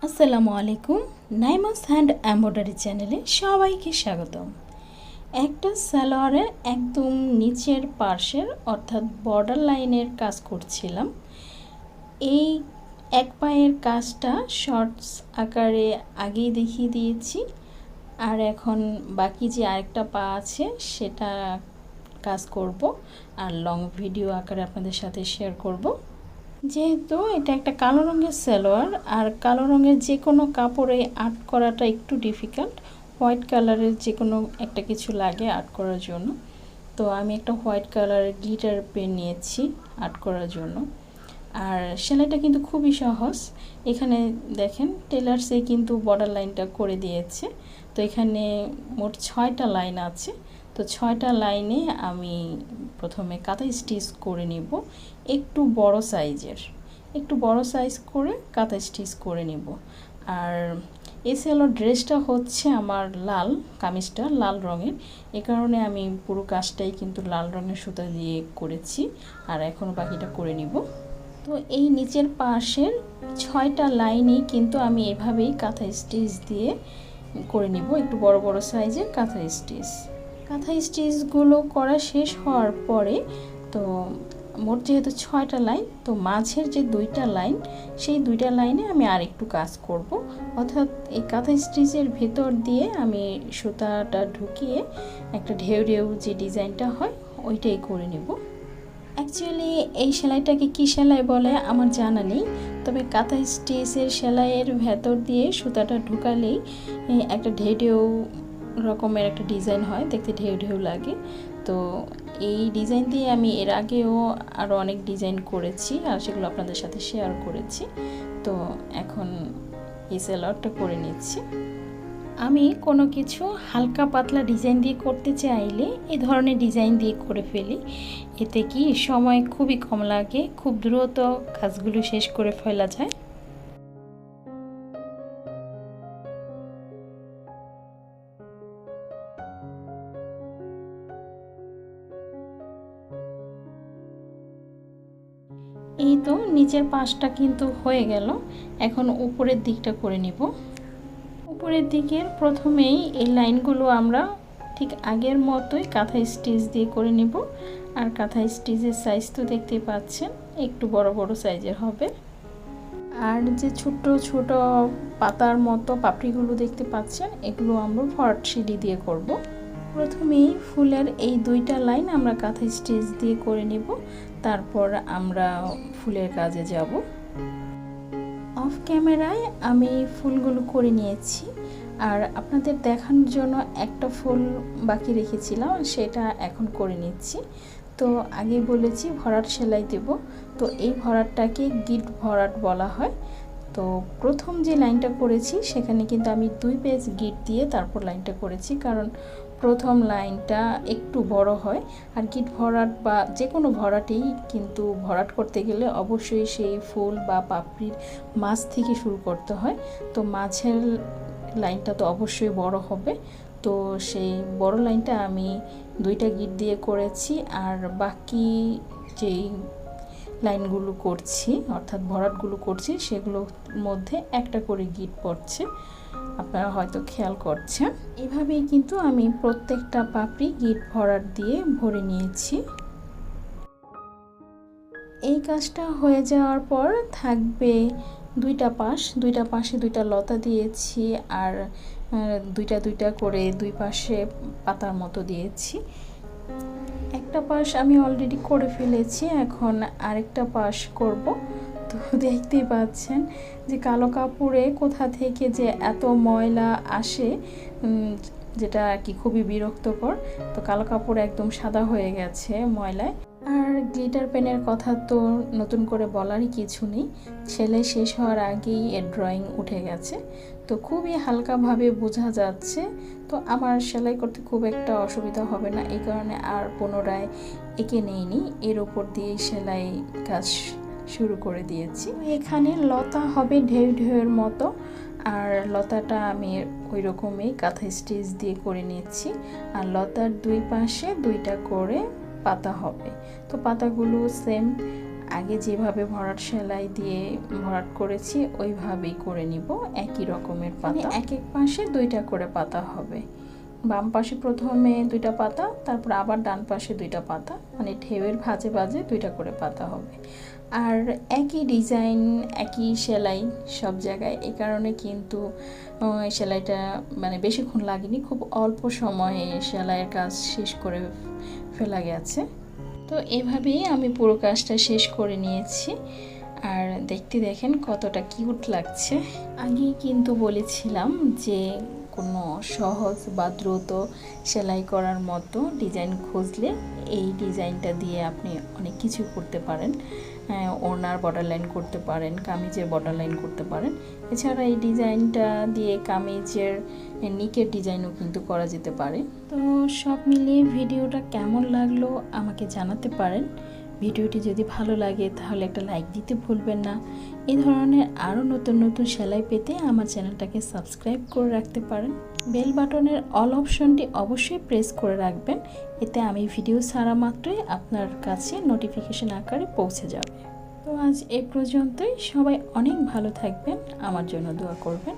আসসালামু আলাইকুম। নাইমাস hand embroidery চ্যানেলে সবাইকে স্বাগতম। একটা সালোয়ারের একদম নিচের পার্শ্বের অর্থাৎ বর্ডার লাইনের কাজ করছিলাম। এই এক পায়ের কাজটা শর্টস আকারে আগেই দেখিয়ে দিয়েছি, আর এখন বাকি যে আরেকটা পা আছে সেটা কাজ করব আর লং ভিডিও আকারে আপনাদের সাথে শেয়ার করব। যেহেতু এটা একটা কালো রঙের সালোয়ার, আর কালো রঙের যে কোনো কাপড়ে আর্ট করাটা একটু ডিফিকাল্ট। হোয়াইট কালারের যে কোনো একটা কিছু লাগে আর্ট করার জন্য। তো আমি একটা হোয়াইট কালারের গ্লিটার পেন নিয়েছি আর্ট করার জন্য। আর সেলাইটা কিন্তু খুবই সহজ। এখানে দেখেন টেলার্সে কিন্তু বর্ডার লাইনটা করে দিয়েছে। তো এখানে মোট 6টা লাইন আছে। তো 6টা লাইনে আমি প্রথমে কাঁথা স্টিচ করে নিব একটু বড় সাইজ করে কাঁথা স্টিচ করে নিব। আর এই সেলোয়ার ড্রেসটা হচ্ছে আমার লাল, কামিজটা লাল রঙের, এ কারণে আমি পুরো কাজটাই কিন্তু লাল রঙের সুতা দিয়ে করেছি। আর এখন বাকিটা করে নিব। তো এই নিচের পাশের 6টা লাইনই কিন্তু আমি এভাবেই কাঁথা স্টিচ দিয়ে করে নিব, একটু বড় বড় সাইজের কাঁথা স্টিচগুলো করা শেষ হওয়ার পরে তো মোট যেহেতু 6টা লাইন, তো মাঝের যে 2টা লাইন সেই 2টা লাইনে আমি আর একটু কাজ করব। অর্থাৎ এই কাঁথা স্টিচের ভেতর দিয়ে আমি সুতাটা ঢুকিয়ে একটা ঢেউ ঢেউ যে ডিজাইনটা হয় ওইটাই করে নেব। অ্যাকচুয়ালি এই সেলাইটাকে কী সেলাই বলে আমার জানা নেই, তবে কাঁথা স্টিচের সেলাইয়ের ভেতর দিয়ে সুতাটা ঢুকালেই একটা ঢেউ ঢেউ রকমের একটা ডিজাইন হয়, দেখতে ঢেউ ঢেউ লাগে। তো এই ডিজাইন দিয়ে আমি এর আগেও আরও অনেক ডিজাইন করেছি আর সেগুলো আপনাদের সাথে শেয়ার করেছি। তো এখন এই সেলাইটা করে নিচ্ছি। আমি কোনো কিছু হালকা পাতলা ডিজাইন দিয়ে করতে চাইলে এই ধরনের ডিজাইন দিয়ে করে ফেলি। এতে কি সময় খুবই কম লাগে, খুব দ্রুত কাজগুলো শেষ করে ফেলা যায়। এই তো নিচের পাশটা কিন্তু হয়ে গেল, এখন উপরের দিকটা করে নিব। উপরের দিকের প্রথমেই এই লাইনগুলো আমরা ঠিক আগের মতোই কাঁথা স্টিচ দিয়ে করে নিব। আর কাঁথা স্টিচের সাইজ তো দেখতেই পাচ্ছেন, একটু বড় বড় সাইজের হবে। আর যে ছোট ছোট পাতার মতো পাপড়িগুলো দেখতে পাচ্ছেন, এগুলো আমরা ভরাট সিঁড়ি দিয়ে করব। প্রথমেই ফুলের এই 2টা লাইন আমরা কাঁথা স্টিচ দিয়ে করে নিব, তারপর আমরা ফুলের কাজে যাব। অফ ক্যামেরায় আমি ফুলগুলো করে নিয়েছি, আর আপনাদের দেখানোর জন্য একটা ফুল বাকি রেখেছিলাম, সেটা এখন করে নিচ্ছি। তো আগে বলেছি ভরাট সেলাই দেব, তো এই ভরাটটাকে গিট ভরাট বলা হয়। তো প্রথম যে লাইনটা করেছি সেখানে কিন্তু আমি 2 পেজ গিট দিয়ে তারপর লাইনটা করেছি, কারণ প্রথম লাইনটা একটু বড় হয়। আর গিট ভরাট বা যে কোনো ভরাটেই কিন্তু ভরাট করতে গেলে অবশ্যই সেই ফুল বা পাপড়ির মাঝ থেকে শুরু করতে হয়। তো মাঝের লাইনটা তো অবশ্যই বড় হবে। তো সেই বড় লাইনটা আমি 2টা গিট দিয়ে করেছি, আর বাকি যেই লাইনগুলো করছি অর্থাৎ ভরাটগুলো করছি সেগুলোর মধ্যে একটা করে গিট পড়ছে, আপনারা হয়তো খেয়াল করছেন। এভাবেই কিন্তু আমি প্রত্যেকটা পাপড়ি গিট ভরাট দিয়ে ভরে নিয়েছি। এই কাজটা হয়ে যাওয়ার পর থাকবে 2টা পাশে 2টা লতা দিয়েছি, আর 2টা করে 2 পাশে পাতার মতো দিয়েছি। একটা পাশ আমি অলরেডি করে ফেলেছি, এখন আরেকটা পাশ করব। তো দেখতেই পাচ্ছেন যে কালো কাপড়ে কোথা থেকে যে এত ময়লা আসে, যেটা কি খুবই বিরক্তকর। তো কালো কাপড় একদম সাদা হয়ে গেছে ময়লায়। আর গ্লিটার পেনের কথা তো নতুন করে বলারই কিছু নেই, সেলাই শেষ হওয়ার আগেই এর ড্রয়িং উঠে গেছে। তো খুবই হালকাভাবে বোঝা যাচ্ছে। তো আমার সেলাই করতে খুব একটা অসুবিধা হবে না, এই কারণে আর পুনরায় এঁকে নেইনি, এর ওপর দিয়েই সেলাই কাজ শুরু করে দিয়েছি। এখানে লতা হবে ঢেউ ঢেউয়ের মতো, আর লতাটা আমি ওই রকমই কাঁথা স্টিচ দিয়ে করে নিচ্ছি। আর লতার 2 পাশে 2টা করে পাতা হবে। তো পাতাগুলো সেম আগে যেভাবে ভরাট সেলাই দিয়ে ভরাট করেছি ওইভাবেই করে নিব। একই রকমের পাতা, এক এক পাশে 2টা করে পাতা হবে। বাম পাশে প্রথমে 2টা পাতা, তারপর আবার ডান পাশে 2টা পাতা, মানে ঢেউয়ের ভাঁজে ভাঁজে 2টা করে পাতা হবে। আর একই ডিজাইন, একই সেলাই সব জায়গায়, এই কারণে কিন্তু সেলাইটা মানে বেশিক্ষণ লাগেনি, খুব অল্প সময়ে সেলাইয়ের কাজ শেষ করে ফেলা গেছে। তো এভাবেই আমি পুরো কাজটা শেষ করে নিয়েছি। আর দেখতে দেখেন কতটা কিউট লাগছে। আগেই কিন্তু বলেছিলাম যে কোনো সহজ বা দ্রুত সেলাই করার মতো ডিজাইন খুঁজলে এই ডিজাইনটা দিয়ে আপনি অনেক কিছু করতে পারেন। ওড়নার বর্ডার লাইন করতে পারেন, কামিজের বর্ডার লাইন করতে পারেন। এছাড়া এই ডিজাইনটা দিয়ে কামিজের নিকের ডিজাইনও কিন্তু করা যেতে পারে। তো সব মিলিয়ে ভিডিওটা কেমন লাগলো আমাকে জানাতে পারেন। ভিডিওটি যদি ভালো লাগে তাহলে একটা লাইক দিতে ভুলবেন না। এই ধরনের আরও নতুন নতুন সেলাই পেতে আমার চ্যানেলটাকে সাবস্ক্রাইব করে রাখতে পারেন। বেল বাটনের অল অপশনটি অবশ্যই প্রেস করে রাখবেন, এতে আমি ভিডিও ছাড়া মাত্রই আপনার কাছে নোটিফিকেশন আকারে পৌঁছে যাবে। তো আজ এ পর্যন্তই। সবাই অনেক ভালো থাকবেন, আমার জন্য দোয়া করবেন।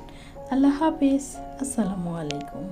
আল্লাহ হাফেজ। আসসালামু আলাইকুম।